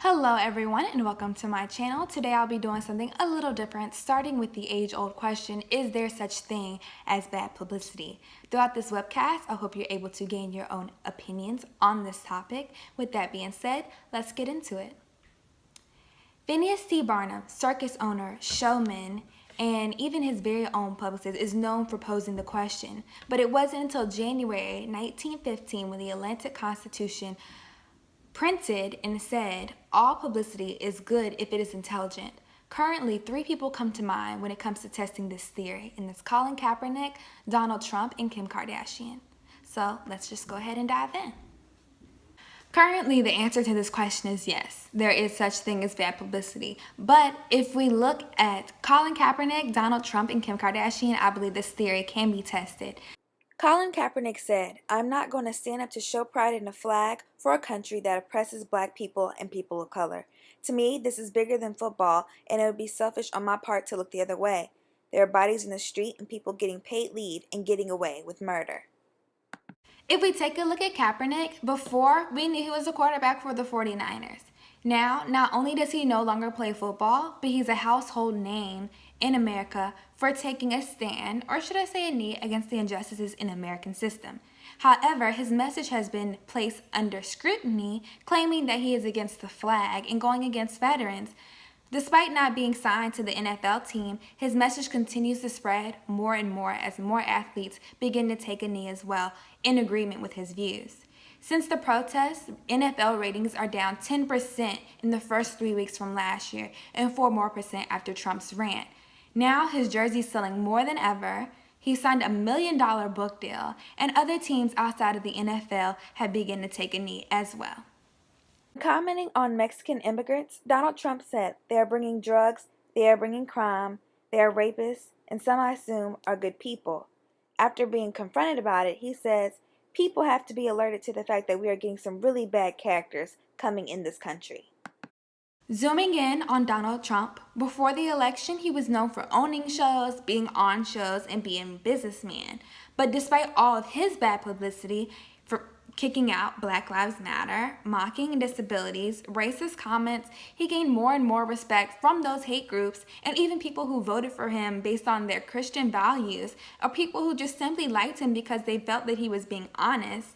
Hello everyone and welcome to my channel. Today I'll be doing something a little different, starting with the age-old question, is there such thing as bad publicity? Throughout this webcast, I hope you're able to gain your own opinions on this topic. With that being said, let's get into it. Phineas T. Barnum, circus owner, showman, and even his very own publicist, is known for posing the question. But it wasn't until January 1915 when the Atlantic Constitution printed and said, all publicity is good if it is intelligent. Currently, 3 people come to mind when it comes to testing this theory, and that's Colin Kaepernick, Donald Trump, and Kim Kardashian. So let's just go ahead and dive in. Currently, the answer to this question is yes, there is such thing as bad publicity. But if we look at Colin Kaepernick, Donald Trump, and Kim Kardashian, I believe this theory can be tested. Colin Kaepernick said, "I'm not going to stand up to show pride in a flag for a country that oppresses black people and people of color. To me, this is bigger than football, and it would be selfish on my part to look the other way. There are bodies in the street and people getting paid leave and getting away with murder." If we take a look at Kaepernick, before we knew he was a quarterback for the 49ers. Now, not only does he no longer play football, but he's a household name in America for taking a stand, or should I say a knee, against the injustices in the American system. However, his message has been placed under scrutiny, claiming that he is against the flag and going against veterans. Despite not being signed to the NFL team, his message continues to spread more and more as more athletes begin to take a knee as well, in agreement with his views. Since the protests, NFL ratings are down 10% in the first 3 weeks from last year and 4% more after Trump's rant. Now his jersey's selling more than ever. He signed a $1 million book deal, and other teams outside of the NFL have begun to take a knee as well. Commenting on Mexican immigrants, Donald Trump said, "They are bringing drugs, they are bringing crime, they are rapists, and some I assume are good people." After being confronted about it, he says, "People have to be alerted to the fact that we are getting some really bad characters coming in this country." Zooming in on Donald Trump, before the election, he was known for owning shows, being on shows, and being a businessman. But despite all of his bad publicity for kicking out Black Lives Matter, mocking disabilities, racist comments, he gained more and more respect from those hate groups and even people who voted for him based on their Christian values, or people who just simply liked him because they felt that he was being honest.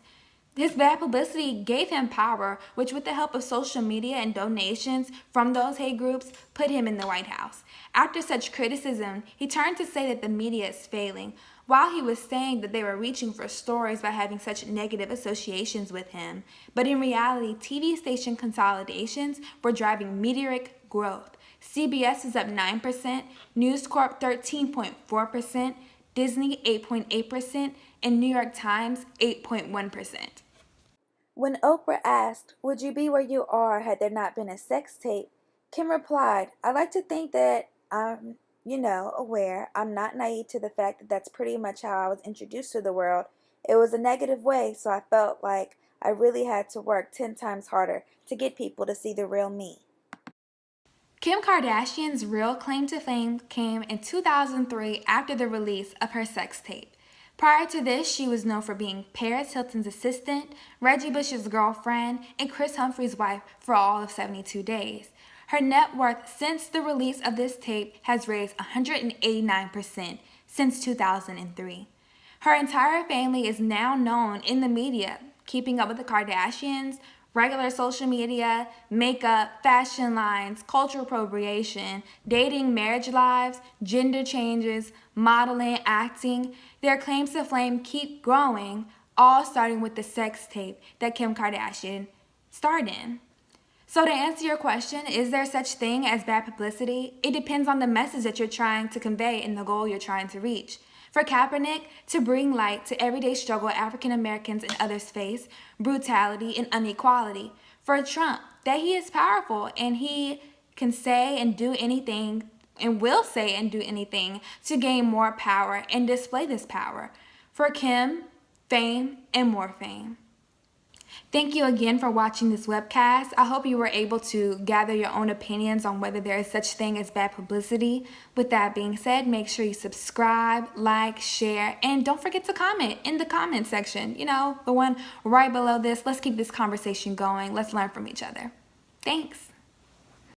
His bad publicity gave him power, which with the help of social media and donations from those hate groups, put him in the White House. After such criticism, he turned to say that the media is failing, while he was saying that they were reaching for stories by having such negative associations with him. But in reality, TV station consolidations were driving meteoric growth. CBS is up 9%, News Corp 13.4%, Disney 8.8%, and New York Times 8.1%. When Oprah asked, "Would you be where you are had there not been a sex tape?" Kim replied, "I like to think that I'm, aware. I'm not naive to the fact that that's pretty much how I was introduced to the world. It was a negative way, so I felt like I really had to work 10 times harder to get people to see the real me." Kim Kardashian's real claim to fame came in 2003 after the release of her sex tape. Prior to this, she was known for being Paris Hilton's assistant, Reggie Bush's girlfriend, and Chris Humphrey's wife for all of 72 days. Her net worth since the release of this tape has raised 189% since 2003. Her entire family is now known in the media, keeping up with the Kardashians, regular social media, makeup, fashion lines, cultural appropriation, dating, marriage lives, gender changes, modeling, acting. Their claims to fame keep growing, all starting with the sex tape that Kim Kardashian starred in. So to answer your question, is there such thing as bad publicity? It depends on the message that you're trying to convey and the goal you're trying to reach. For Kaepernick, to bring light to everyday struggle African Americans and others face, brutality and inequality. For Trump, that he is powerful and he can say and do anything and will say and do anything to gain more power and display this power. For Kim, fame and more fame. Thank you again for watching this webcast. I hope you were able to gather your own opinions on whether there is such thing as bad publicity. With that being said, make sure you subscribe, like, share, and don't forget to comment in the comment section. The one right below this. Let's keep this conversation going. Let's learn from each other. Thanks.